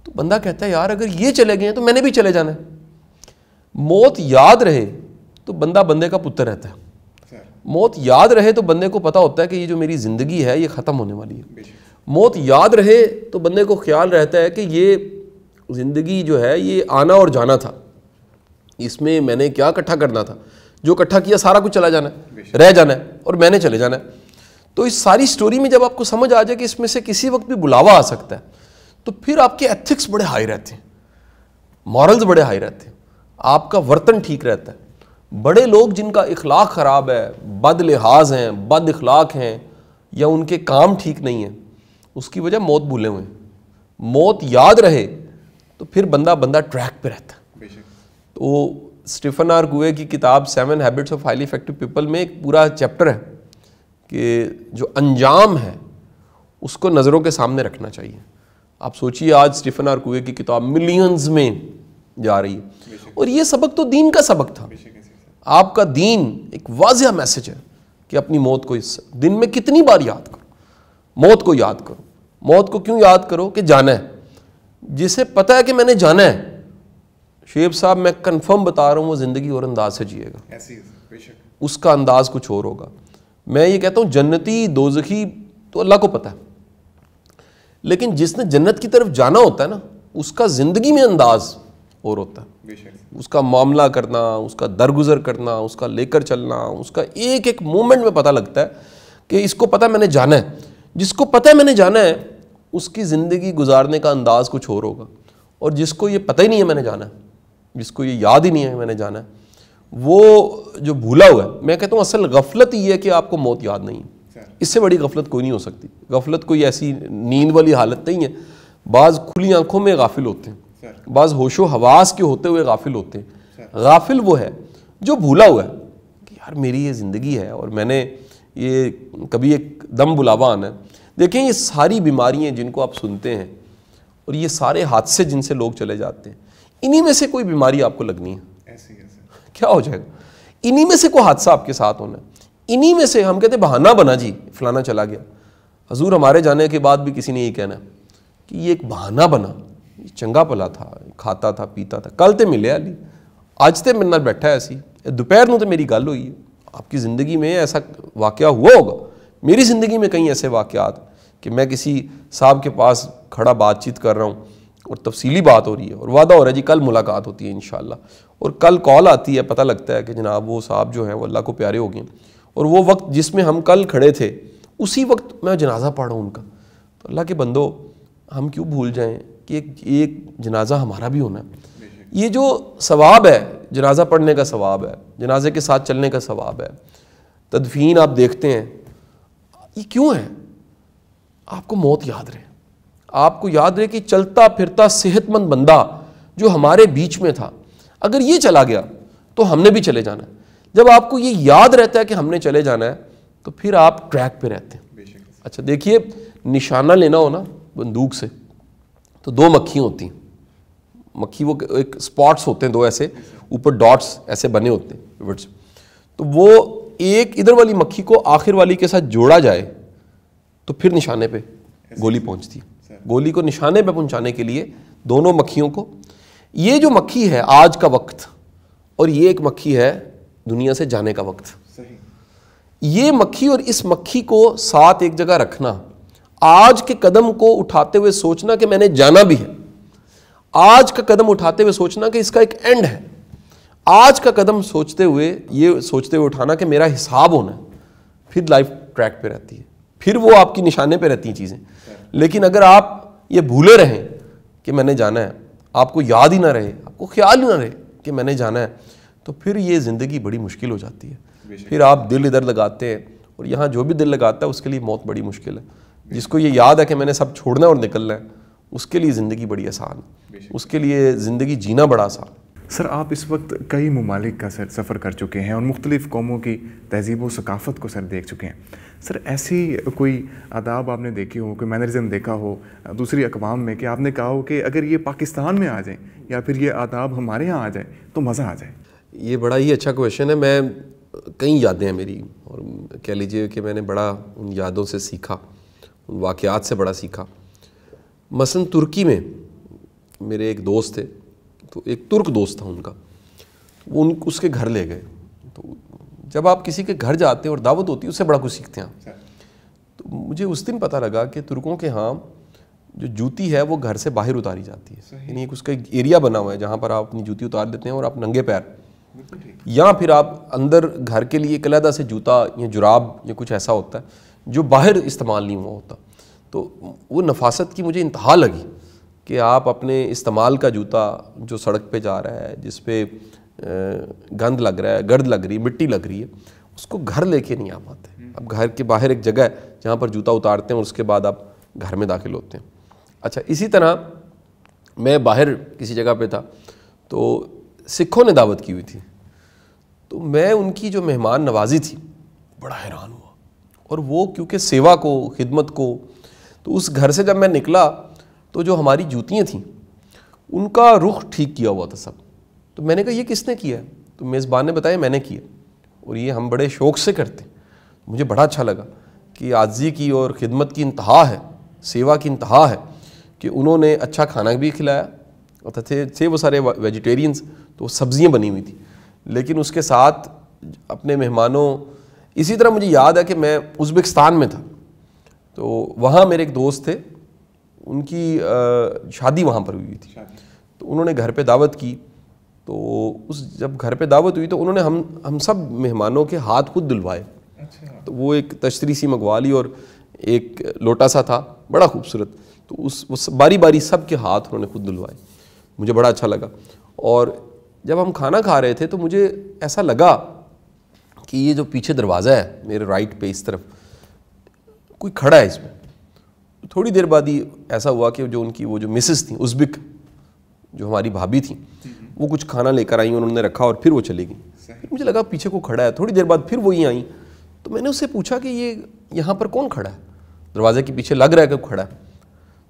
تو بندہ کہتا ہے یار اگر یہ چلے گئے ہیں تو میں نے بھی چلے جانا ہے. موت یاد رہے تو بندہ بندے کا پتر رہتا ہے. موت یاد رہے تو بندے کو پتہ ہوتا ہے کہ یہ جو میری زندگی ہے یہ ختم ہونے والی ہے. موت یاد رہے تو بندے کو خیال رہتا ہے کہ یہ زندگی جو ہے یہ آنا اور جانا تھا, اس میں میں نے کیا اکٹھا کرنا تھا, جو اکٹھا کیا سارا کچھ چلا جانا ہے, رہ جانا ہے, اور میں نے چلے جانا ہے. تو اس ساری سٹوری میں جب آپ کو سمجھ آ جائے کہ اس میں سے کسی وقت بھی بلاوا آ سکتا ہے, تو پھر آپ کے ایتھکس بڑے ہائی رہتے ہیں, مورلز بڑے ہائی رہتے ہیں, آپ کا ورتن ٹھیک رہتا ہے. بڑے لوگ جن کا اخلاق خراب ہے, بد لحاظ ہیں, بد اخلاق ہیں, یا ان کے کام ٹھیک نہیں ہیں, اس کی وجہ موت بھولے ہوئے ہیں. موت یاد رہے تو پھر بندہ ٹریک پہ رہتا ہے. تو اسٹیفن آر کوے کی کتاب 7 habits of highly effective people میں ایک پورا چیپٹر ہے کہ جو انجام ہے اس کو نظروں کے سامنے رکھنا چاہیے. آپ سوچئے آج اسٹیفن آر کوے کی کتاب ملینز میں جا رہی ہے, اور یہ سبق تو دین کا سبق تھا. آپ کا دین ایک واضح میسج ہے کہ اپنی موت کو دن میں کتنی بار یاد کرو, موت کو یاد کرو. موت کو کیوں یاد کرو؟ کہ جانا ہے. جسے پتہ ہے کہ میں نے جانا ہے, شعیب صاحب میں کنفرم بتا رہا ہوں وہ زندگی اور انداز سے جیے گا, اس کا انداز کچھ اور ہوگا. میں یہ کہتا ہوں جنتی دوزخی تو اللہ کو پتہ ہے, لیکن جس نے جنت کی طرف جانا ہوتا ہے نا, اس کا زندگی میں انداز اور ہوتا ہے. اس کا معاملہ کرنا, اس کا درگزر کرنا, اس کا لے کر چلنا, اس کا ایک ایک مومنٹ میں پتہ لگتا ہے کہ اس کو پتہ ہے میں نے جانا ہے. جس کو پتہ ہے میں نے جانا ہے اس کی زندگی گزارنے کا انداز کچھ اور ہوگا. اور جس کو یہ پتہ ہی نہیں ہے میں نے جانا ہے, جس کو یہ یاد ہی نہیں ہے میں نے جانا ہے, وہ جو بھولا ہوا ہے. میں کہتا ہوں اصل غفلت یہ ہے کہ آپ کو موت یاد نہیں ہے. اس سے بڑی غفلت کوئی نہیں ہو سکتی. غفلت کوئی ایسی نیند والی حالت نہیں ہے. بعض کھلی آنکھوں میں غافل ہوتے ہیں, بعض ہوش و حواس کے ہوتے ہوئے غافل ہوتے ہیں. غافل وہ ہے جو بھولا ہوا ہے کہ یار میری یہ زندگی ہے اور میں نے یہ کبھی ایک دم بلاوا آنا ہے. دیکھیں یہ ساری بیماریاں جن کو آپ سنتے ہیں اور یہ سارے حادثے جن سے لوگ چلے جاتے ہیں, انہی میں سے کوئی بیماری آپ کو لگنی ہے. کیا ہو جائے گا؟ انہی میں سے کوئی حادثہ آپ کے ساتھ ہونا ہے. انہی میں سے ہم کہتے ہیں بہانہ بنا جی فلانا چلا گیا. حضور ہمارے جانے کے بعد بھی کسی نے یہ کہنا کہ یہ ایک بہانہ بنا, یہ چنگا پلا تھا, کھاتا تھا, پیتا تھا, کل تے ملے علی, آج تے میرے نال بیٹھا ہے, ایسی دوپہر نو تے میری گل ہوئی ہے. آپ کی زندگی میں ایسا واقعہ ہوا ہوگا, میری زندگی میں کئی ایسے واقعات کہ میں کسی صاحب کے پاس کھڑا بات چیت کر رہا ہوں اور تفصیلی بات ہو رہی ہے اور وعدہ ہو رہا ہے جی کل ملاقات ہوتی ہے انشاءاللہ, اور کل کال آتی ہے, پتہ لگتا ہے کہ جناب وہ صاحب جو ہیں وہ اللہ کو پیارے ہو گئے, اور وہ وقت جس میں ہم کل کھڑے تھے اسی وقت میں جنازہ پڑھ رہا ہوں ان کا. تو اللہ کے بندو ہم کیوں بھول جائیں کہ ایک جنازہ ہمارا بھی ہونا ہے. یہ جو ثواب ہے, جنازہ پڑھنے کا ثواب ہے, جنازے کے ساتھ چلنے کا ثواب ہے, تدفین آپ دیکھتے ہیں, یہ کیوں ہے؟ آپ کو موت یاد رہے, آپ کو یاد رہے کہ چلتا پھرتا صحت مند بندہ جو ہمارے بیچ میں تھا, اگر یہ چلا گیا تو ہم نے بھی چلے جانا ہے. جب آپ کو یہ یاد رہتا ہے کہ ہم نے چلے جانا ہے تو پھر آپ ٹریک پہ رہتے ہیں. اچھا دیکھیے, نشانہ لینا ہو نا بندوق سے تو 2 مکھیاں ہوتی ہیں. مکھی وہ ایک سپاٹس ہوتے ہیں 2 ایسے اوپر ڈاٹس ایسے بنے ہوتے ہیں, تو وہ ایک ادھر والی مکھی کو آخر والی کے ساتھ جوڑا جائے تو پھر نشانے پہ گولی پہنچتی ہے. گولی کو نشانے پہ پہنچانے کے لیے دونوں مکھیوں کو, یہ جو مکھی ہے آج کا وقت اور یہ ایک مکھی ہے دنیا سے جانے کا وقت. یہ مکھی اور اس مکھی کو ساتھ ایک جگہ رکھنا, آج کے قدم کو اٹھاتے ہوئے سوچنا کہ میں نے جانا بھی ہے, آج کا قدم اٹھاتے ہوئے سوچنا کہ اس کا ایک اینڈ ہے, آج کا قدم سوچتے ہوئے یہ سوچتے ہوئے اٹھانا کہ میرا حساب ہونا ہے, پھر لائف ٹریک پہ رہتی ہے, پھر وہ آپ کی نشانے پہ رہتی ہیں چیزیں. لیکن اگر آپ یہ بھولے رہیں کہ میں نے جانا ہے, آپ کو یاد ہی نہ رہے, آپ کو خیال ہی نہ رہے کہ میں نے جانا ہے, تو پھر یہ زندگی بڑی مشکل ہو جاتی ہے. پھر آپ دل ادھر لگاتے ہیں, اور یہاں جو بھی دل لگاتا ہے اس کے لیے موت بڑی مشکل ہے. جس کو یہ یاد ہے کہ میں نے سب چھوڑنا ہے اور نکلنا ہے, اس کے لیے زندگی بڑی آسان ہے, اس کے لیے زندگی جینا بڑا آسان ہے. سر آپ اس وقت کئی ممالک کا سفر کر چکے ہیں اور مختلف قوموں کی تہذیب و ثقافت کو سر دیکھ چکے ہیں. سر ایسی کوئی آداب آپ نے دیکھے ہو, کوئی مینرزم دیکھا ہو دوسری اقوام میں کہ آپ نے کہا ہو کہ اگر یہ پاکستان میں آ جائیں یا پھر یہ آداب ہمارے یہاں آ جائے تو مزہ آ جائے؟ یہ بڑا ہی اچھا کویشچن ہے. میں کئی یادیں ہیں میری, اور کہہ لیجئے کہ میں نے بڑا ان یادوں سے سیکھا, ان واقعات سے بڑا سیکھا. مثلا ترکی میں میرے ایک دوست تھے, تو ایک ترک دوست تھا ان کا, وہ اس کے گھر لے گئے. تو جب آپ کسی کے گھر جاتے ہیں اور دعوت ہوتی ہے اس سے بڑا کچھ سیکھتے ہیں آپ. تو مجھے اس دن پتہ لگا کہ ترکوں کے ہاں جو جوتی ہے وہ گھر سے باہر اتاری جاتی ہے, یعنی اس کا ایک ایریا بنا ہوا ہے جہاں پر آپ اپنی جوتی اتار دیتے ہیں اور آپ ننگے پیر, یا پھر آپ اندر گھر کے لیے ایک علیحدہ سے جوتا یا جراب یا کچھ ایسا ہوتا ہے جو باہر استعمال نہیں ہوا ہوتا. تو وہ نفاست کی مجھے انتہا لگی کہ آپ اپنے استعمال کا جوتا جو سڑک پہ جا رہا ہے, جس پہ گند لگ رہا ہے, گرد لگ رہی ہے, مٹی لگ رہی ہے, اس کو گھر لے کے نہیں آ پاتے. اب گھر کے باہر ایک جگہ ہے جہاں پر جوتا اتارتے ہیں اور اس کے بعد آپ گھر میں داخل ہوتے ہیں. اچھا, اسی طرح میں باہر کسی جگہ پہ تھا تو سکھوں نے دعوت کی ہوئی تھی, تو میں ان کی جو مہمان نوازی تھی بڑا حیران ہوا. اور وہ کیونکہ سیوا کو, خدمت کو, تو اس گھر سے جب میں نکلا تو جو ہماری جوتیاں تھیں ان کا رخ ٹھیک کیا ہوا تھا سب. تو میں نے کہا یہ کس نے کیا ہے؟ تو میزبان نے بتایا میں نے کیا, اور یہ ہم بڑے شوق سے کرتے ہیں. مجھے بڑا اچھا لگا کہ عاجزی کی اور خدمت کی انتہا ہے, سیوا کی انتہا ہے, کہ انہوں نے اچھا کھانا بھی کھلایا. اور تھے وہ سارے ویجیٹیرینز, تو سبزیاں بنی ہوئی تھیں, لیکن اس کے ساتھ اپنے مہمانوں. اسی طرح مجھے یاد ہے کہ میں ازبکستان میں تھا, تو وہاں میرے ایک دوست تھے, ان کی شادی وہاں پر ہوئی تھی, تو انہوں نے گھر پہ دعوت کی. تو جب گھر پہ دعوت ہوئی تو انہوں نے ہم سب مہمانوں کے ہاتھ خود دھلوائے. تو وہ ایک تشتری سی منگوا لی اور ایک لوٹا سا تھا بڑا خوبصورت, تو اس باری باری سب کے ہاتھ انہوں نے خود دھلوائے. مجھے بڑا اچھا لگا. اور جب ہم کھانا کھا رہے تھے تو مجھے ایسا لگا کہ یہ جو پیچھے دروازہ ہے میرے رائٹ پہ اس طرف کوئی کھڑا ہے اس میں. تھوڑی دیر بعد ہی ایسا ہوا کہ جو ان کی وہ جو مسز تھیں, ازبک جو ہماری بھابھی تھیں, وہ کچھ کھانا لے کر آئیں, انہوں نے رکھا اور پھر وہ چلی گئیں. مجھے لگا پیچھے کو کھڑا ہے. تھوڑی دیر بعد پھر وہی آئیں, تو میں نے اس سے پوچھا کہ یہ یہاں پر کون کھڑا ہے, دروازے کے پیچھے لگ رہا ہے کہ کھڑا ہے.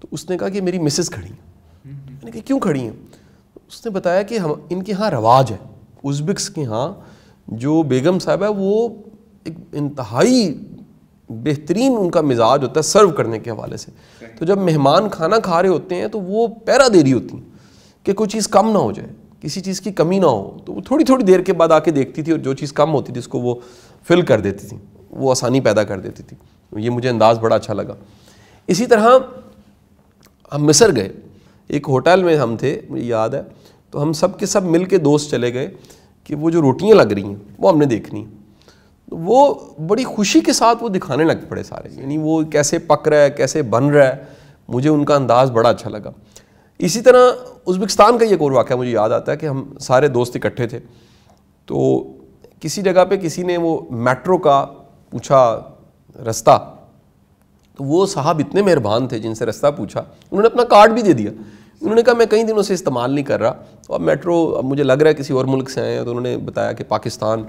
تو اس نے کہا کہ میری مسز کھڑی ہیں. میں نے کہا کیوں کھڑی ہیں؟ اس نے بتایا کہ ان کے ہاں رواج ہے, ازبکس کے ہاں جو بیگم صاحب ہے وہ ایک انتہائی بہترین ان کا مزاج ہوتا ہے سرو کرنے کے حوالے سے. تو جب مہمان کھانا کھا رہے ہوتے ہیں تو وہ پہرا دے رہی ہوتی ہیں کہ کوئی چیز کم نہ ہو جائے, کسی چیز کی کمی نہ ہو. تو وہ تھوڑی تھوڑی دیر کے بعد آ کے دیکھتی تھی, اور جو چیز کم ہوتی تھی اس کو وہ فل کر دیتی تھی, وہ آسانی پیدا کر دیتی تھی. یہ مجھے انداز بڑا اچھا لگا. اسی طرح ہم مصر گئے, ایک ہوٹل میں ہم تھے مجھے یاد ہے, تو ہم سب کے سب مل کے دوست چلے گئے کہ وہ جو روٹیاں لگ رہی ہیں وہ ہم نے دیکھنی. وہ بڑی خوشی کے ساتھ وہ دکھانے لگ پڑے سارے, یعنی وہ کیسے پک رہا ہے, کیسے بن رہا ہے. مجھے ان کا انداز بڑا اچھا لگا. اسی طرح ازبکستان کا ایک اور واقعہ مجھے یاد آتا ہے کہ ہم سارے دوست اکٹھے تھے, تو کسی جگہ پہ کسی نے وہ میٹرو کا پوچھا رستہ, تو وہ صاحب اتنے مہربان تھے جن سے رستہ پوچھا, انہوں نے اپنا کارڈ بھی دے دیا. انہوں نے کہا میں کئی دنوں سے استعمال نہیں کر رہا, تو اب میٹرو اب مجھے لگ رہا ہے کسی اور ملک سے آئے ہیں. تو انہوں نے بتایا کہ پاکستان.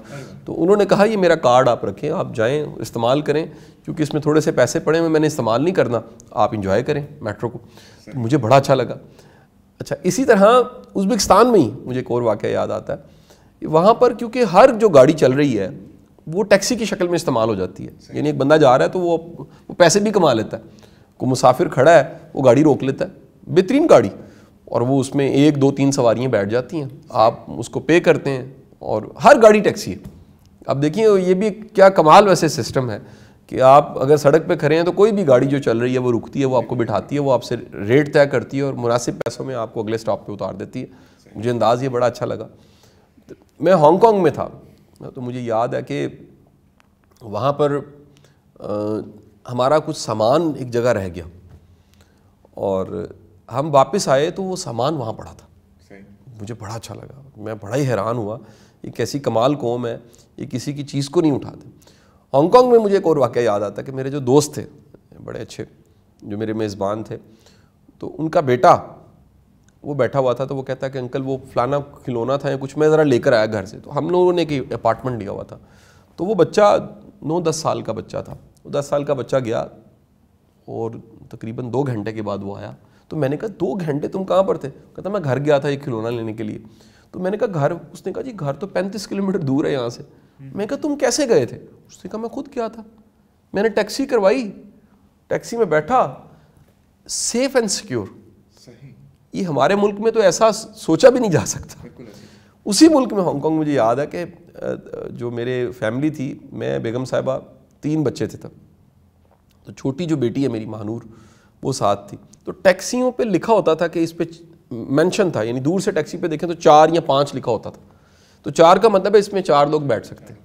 تو انہوں نے کہا یہ میرا کارڈ آپ رکھیں, آپ جائیں استعمال کریں, کیونکہ اس میں تھوڑے سے پیسے پڑے ہوئے, میں نے استعمال نہیں کرنا, آپ انجوائے کریں میٹرو کو. تو مجھے بڑا اچھا لگا. اچھا, اسی طرح ازبکستان میں ہی مجھے ایک اور واقعہ یاد آتا ہے. وہاں پر کیونکہ ہر جو گاڑی چل رہی ہے وہ ٹیکسی کی شکل میں استعمال ہو جاتی ہے, یعنی ایک بندہ جا رہا ہے تو وہ پیسے بھی کما لیتا ہے. کوئی مسافر کھڑا ہے وہ گاڑی روک لیتا ہے, بہترین گاڑی, اور وہ اس میں 1 2 3 سواریاں بیٹھ جاتی ہیں, آپ اس کو پے کرتے ہیں, اور ہر گاڑی ٹیکسی ہے. اب دیکھیں یہ بھی کیا کمال ویسے سسٹم ہے کہ آپ اگر سڑک پہ کھڑے ہیں تو کوئی بھی گاڑی جو چل رہی ہے وہ رکتی ہے, وہ آپ کو بٹھاتی ہے, وہ آپ سے ریٹ طے کرتی ہے اور مناسب پیسوں میں آپ کو اگلے سٹاپ پہ اتار دیتی ہے. مجھے انداز یہ بڑا اچھا لگا. میں ہانگ کانگ میں تھا, تو مجھے یاد ہے کہ وہاں پر ہمارا کچھ سامان ایک جگہ رہ گیا, اور ہم واپس آئے تو وہ سامان وہاں پڑا تھا. مجھے بڑا اچھا لگا, میں بڑا ہی حیران ہوا, یہ کیسی کمال قوم ہے, یہ کسی کی چیز کو نہیں اٹھاتے. ہانگ کانگ میں مجھے ایک اور واقعہ یاد آتا ہے کہ میرے جو دوست تھے بڑے اچھے, جو میرے میزبان تھے, تو ان کا بیٹا وہ بیٹھا ہوا تھا تو وہ کہتا ہے کہ انکل وہ فلانا کھلونا تھا یا کچھ میں ذرا لے کر آیا گھر سے. تو ہم لوگوں نے ایک اپارٹمنٹ لیا ہوا تھا, تو وہ بچہ 9-10 سال کا بچہ تھا. 10 سال کا بچہ گیا اور تقریباً 2 گھنٹے کے بعد وہ آیا. تو میں نے کہا 2 گھنٹے تم کہاں پر تھے؟ کہتا میں گھر گیا تھا ایک کھلونا لینے کے لیے. تو میں نے کہا گھر؟ اس نے کہا جی گھر تو 35 کلومیٹر دور ہے یہاں سے. میں نے کہا تم کیسے گئے تھے؟ اس نے کہا میں خود کیا تھا, میں نے ٹیکسی کروائی, ٹیکسی میں بیٹھا, سیف اینڈ سیکیور. یہ ہمارے ملک میں تو ایسا سوچا بھی نہیں جا سکتا. اسی ملک میں ہانگ کانگ مجھے یاد ہے کہ جو میرے فیملی تھی, میں بیگم صاحبہ 3 بچے تھے تب, تو چھوٹی جو بیٹی ہے میری مہنور وہ ساتھ تھی. تو ٹیکسیوں پہ لکھا ہوتا تھا کہ اس پہ مینشن تھا, یعنی دور سے ٹیکسی پہ دیکھیں تو 4 یا 5 لکھا ہوتا تھا. تو 4 کا مطلب ہے اس میں 4 لوگ بیٹھ سکتے ہیں,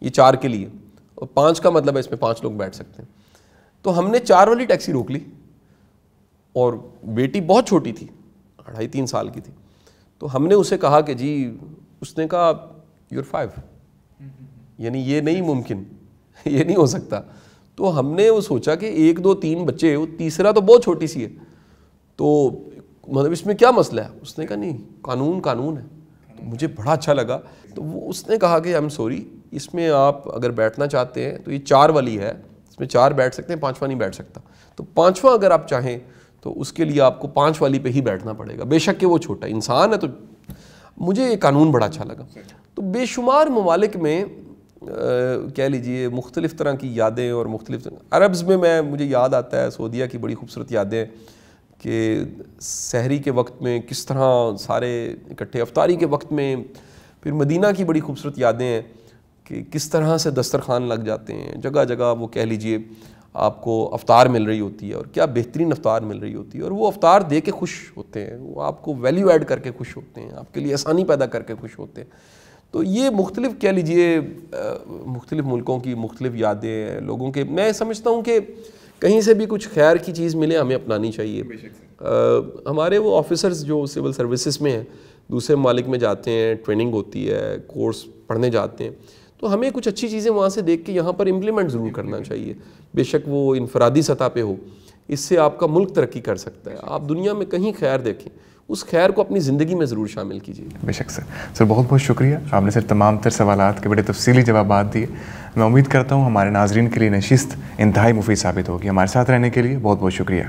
یہ 4 کے لیے, اور 5 کا مطلب ہے اس میں 5 لوگ بیٹھ سکتے ہیں. تو ہم نے 4 والی ٹیکسی روک لی, اور بیٹی بہت چھوٹی تھی, 2.5-3 سال کی تھی. تو ہم نے اسے کہا کہ جی, اس نے کہا یو آر 5, یعنی یہ نہیں ممکن, یہ نہیں ہو سکتا. تو ہم نے وہ سوچا کہ 1 2 3 بچے, وہ تیسرا تو بہت چھوٹی سی ہے, تو مطلب اس میں کیا مسئلہ ہے؟ اس نے کہا نہیں, قانون ہے. تو مجھے بڑا اچھا لگا. تو وہ اس نے کہا کہ آئی ایم سوری, اس میں آپ اگر بیٹھنا چاہتے ہیں تو یہ 4 والی ہے, اس میں 4 بیٹھ سکتے ہیں, 5واں نہیں بیٹھ سکتا. تو 5واں اگر آپ چاہیں تو اس کے لیے آپ کو 5 والی پہ ہی بیٹھنا پڑے گا, بے شک کہ وہ چھوٹا انسان ہے. تو مجھے یہ قانون بڑا اچھا لگا. تو بے شمار ممالک میں کہہ لیجئے مختلف طرح کی یادیں, اور مختلف عربز میں مجھے یاد آتا ہے سعودیہ کی بڑی خوبصورت یادیں کہ سحری کے وقت میں کس طرح سارے اکٹھے, افطاری کے وقت میں. پھر مدینہ کی بڑی خوبصورت یادیں ہیں کہ کس طرح سے دسترخوان لگ جاتے ہیں, جگہ جگہ وہ کہہ لیجئے آپ کو افطار مل رہی ہوتی ہے, اور کیا بہترین افطار مل رہی ہوتی ہے, اور وہ افطار دے کے خوش ہوتے ہیں, وہ آپ کو ویلیو ایڈ کر کے خوش ہوتے ہیں, آپ کے لیے آسانی پیدا کر کے خوش ہوتے ہیں. تو یہ مختلف کہہ لیجئے مختلف ملکوں کی مختلف یادیں لوگوں کے. میں سمجھتا ہوں کہ کہیں سے بھی کچھ خیر کی چیز ملے ہمیں اپنانی چاہیے. ہمارے وہ آفیسرز جو سول سروسز میں ہیں, دوسرے ممالک میں جاتے ہیں, ٹریننگ ہوتی ہے, کورس پڑھنے جاتے ہیں, تو ہمیں کچھ اچھی چیزیں وہاں سے دیکھ کے یہاں پر امپلیمنٹ ضرور کرنا چاہیے. بے شک وہ انفرادی سطح پہ ہو, اس سے آپ کا ملک ترقی کر سکتا ہے. آپ دنیا میں کہیں خیر دیکھیں, اس خیر کو اپنی زندگی میں ضرور شامل کیجیے. بے شک سر بہت بہت شکریہ. آپ نے سر تمام تر سوالات کے بڑے تفصیلی جوابات دیے. میں امید کرتا ہوں ہمارے ناظرین کے لیے نشست انتہائی مفید ثابت ہوگی. ہمارے ساتھ رہنے کے لیے بہت بہت شکریہ.